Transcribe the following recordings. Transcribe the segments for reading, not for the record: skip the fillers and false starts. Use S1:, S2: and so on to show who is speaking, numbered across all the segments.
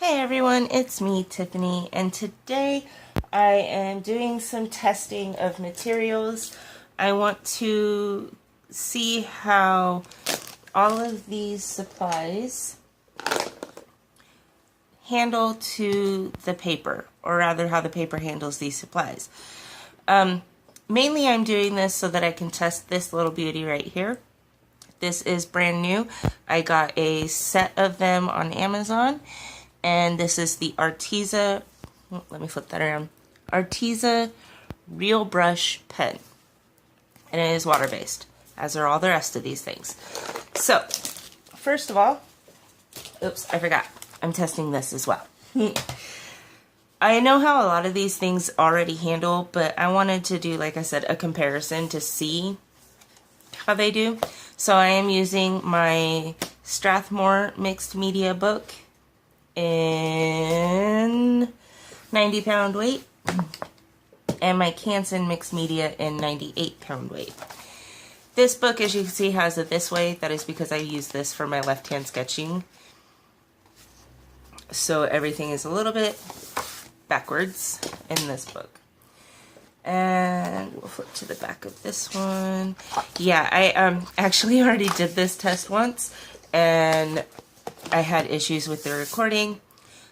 S1: Hey everyone, it's me, Tiffany, and today I am doing some testing of materials. I want to see how all of these supplies handle to the paper, or rather how the paper handles these supplies. Mainly I'm doing this so that I can test this little beauty right here. This is brand new. I got a set of them on Amazon. And this is the Arteza, let me flip that around, Arteza Real Brush Pen. And it is water-based, as are all the rest of these things. So, first of all, oops, I forgot. I'm testing this as well. I know how a lot of these things already handle, but I wanted to do, like I said, a comparison to see how they do. So I am using my Strathmore mixed media book in 90-pound weight, and my Canson mixed media in 98-pound weight. This book, as you can see, has it this way. That is because I use this for my left-hand sketching. So everything is a little bit backwards in this book. And we'll flip to the back of this one. Yeah, I actually already did this test once, and I had issues with the recording,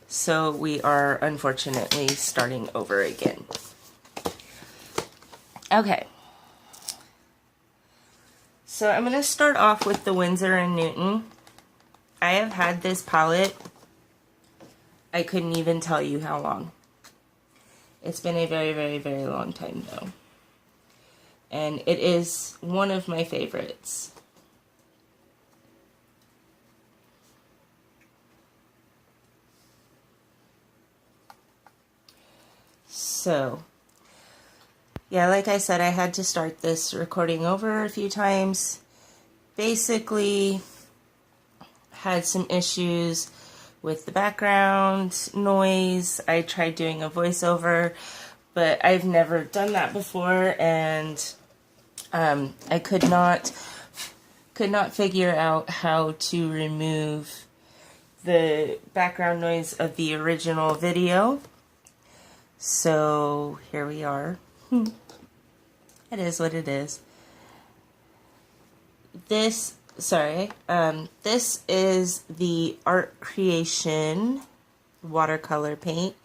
S1: so we are unfortunately starting over again. Okay. So I'm going to start off with the Winsor & Newton. I have had this palette, I couldn't even tell you how long. It's been a very, very, very long time though. And it is one of my favorites. So, yeah, like I said, I had to start this recording over a few times. Basically, had some issues with the background noise. I tried doing a voiceover, but I've never done that before, and I could not figure out how to remove the background noise of the original video. So here we are. It is what it is. This is the Art Creation watercolor paint.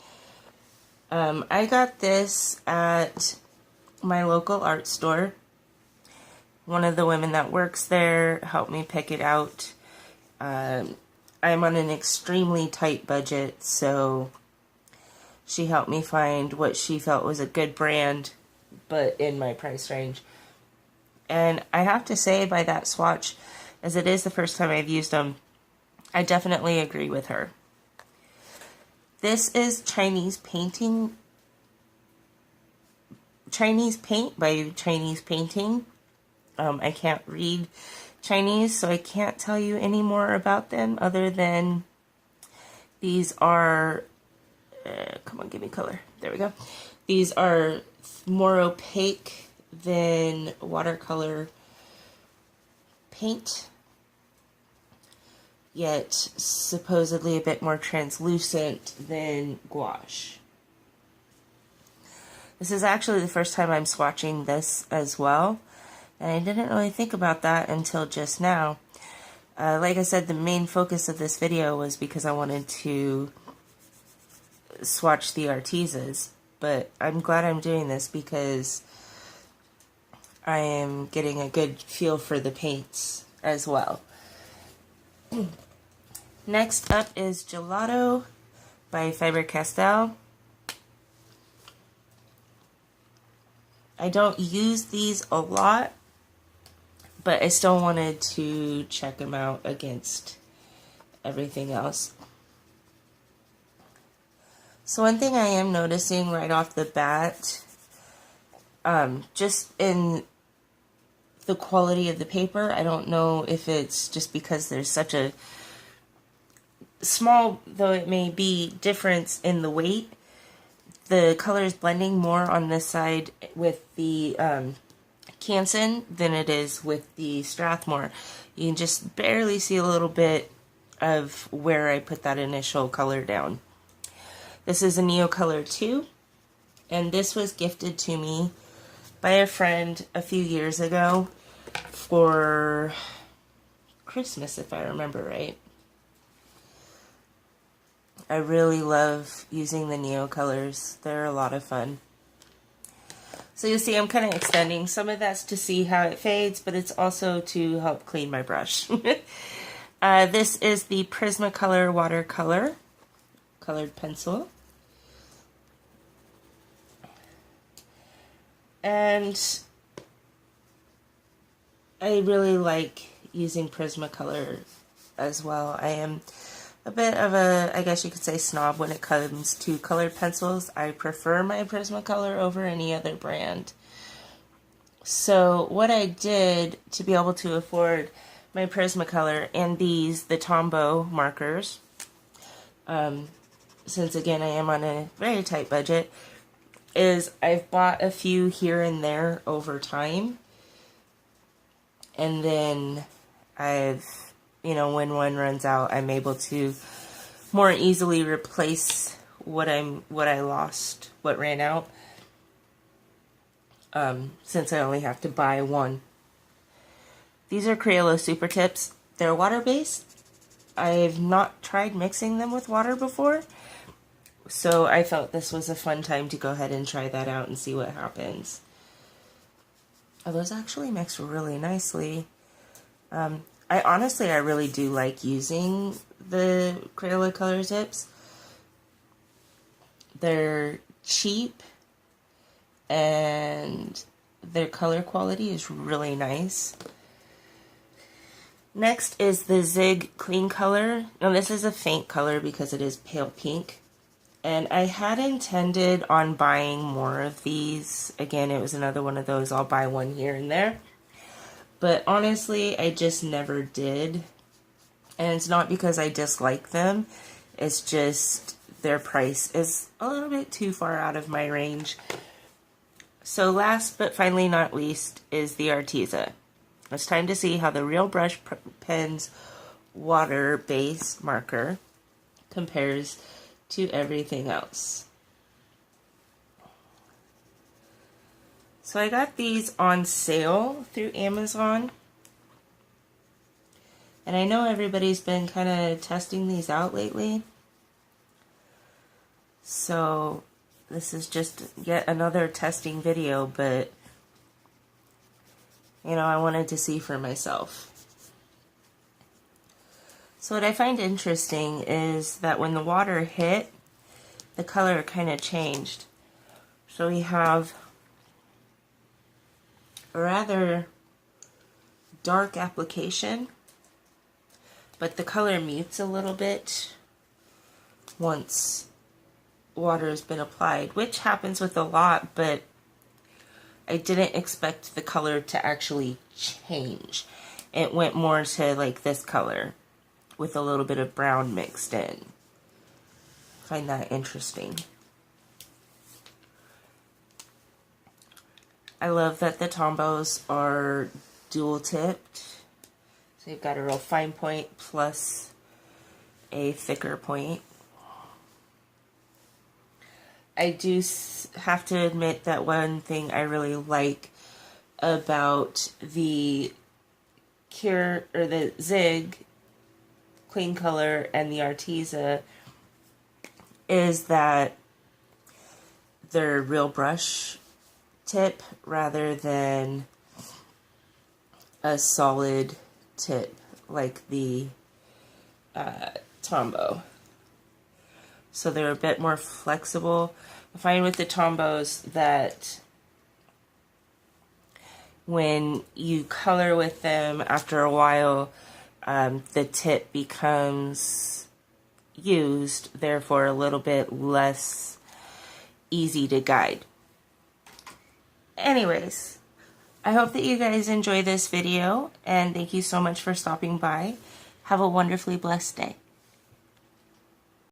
S1: I got this at my local art store. One of the women that works there helped me pick it out. I'm on an extremely tight budget, so she helped me find what she felt was a good brand, but in my price range. And I have to say, by that swatch, as it is the first time I've used them, I definitely agree with her. This is Chinese Paint by Chinese Painting. I can't read Chinese, so I can't tell you any more about them other than these are, come on, give me color. There we go. These are more opaque than watercolor paint, yet supposedly a bit more translucent than gouache. This is actually the first time I'm swatching this as well, and I didn't really think about that until just now. Like I said, the main focus of this video was because I wanted to swatch the Artezas, but I'm glad I'm doing this because I am getting a good feel for the paints as well. Next up is Gelato by Faber-Castell. I don't use these a lot, but I still wanted to check them out against everything else. So one thing I am noticing right off the bat, just in the quality of the paper, I don't know if it's just because there's such a small, though it may be, difference in the weight. The color is blending more on this side with the Canson than it is with the Strathmore. You can just barely see a little bit of where I put that initial color down. This is a Neo Color 2, and this was gifted to me by a friend a few years ago for Christmas, if I remember right. I really love using the Neo Colors. They're a lot of fun. So you see I'm kind of extending. Some of that's to see how it fades, but it's also to help clean my brush. This is the Prismacolor watercolor colored pencil. And I really like using Prismacolor as well. I am a bit of a, I guess you could say, snob when it comes to colored pencils. I prefer my Prismacolor over any other brand. So what I did to be able to afford my Prismacolor and these, the Tombow markers, since again I am on a very tight budget, is I've bought a few here and there over time, and then I've, you know, when one runs out, I'm able to more easily replace what I lost, what ran out, since I only have to buy one. These are Crayola Super Tips. They're water-based. I've not tried mixing them with water before, so I felt this was a fun time to go ahead and try that out and see what happens. Oh, those actually mix really nicely. I really do like using the Crayola color tips. They're cheap and their color quality is really nice. Next is the Zig Clean Color. Now this is a faint color because it is pale pink. And I had intended on buying more of these. Again, it was another one of those, I'll buy one here and there. But honestly, I just never did. And it's not because I dislike them. It's just their price is a little bit too far out of my range. So last but finally not least is the Arteza. It's time to see how the Real Brush Pen's water-based marker compares to everything else. So I got these on sale through Amazon. And I know everybody's been kind of testing these out lately. So this is just yet another testing video, but you know, I wanted to see for myself. So what I find interesting is that when the water hit, the color kind of changed. So we have a rather dark application, but the color mutes a little bit once water has been applied, which happens with a lot, but I didn't expect the color to actually change. It went more to like this color with a little bit of brown mixed in. I find that interesting. I love that the Tombows are dual tipped. So you've got a real fine point plus a thicker point. I do have to admit that one thing I really like about the the Zig Clean Color and the Arteza is that they're real brush tip rather than a solid tip like the Tombow. So they're a bit more flexible. I find with the Tombows that when you color with them, after a while, the tip becomes used, therefore a little bit less easy to guide. Anyways, I hope that you guys enjoy this video, and thank you so much for stopping by. Have a wonderfully blessed day.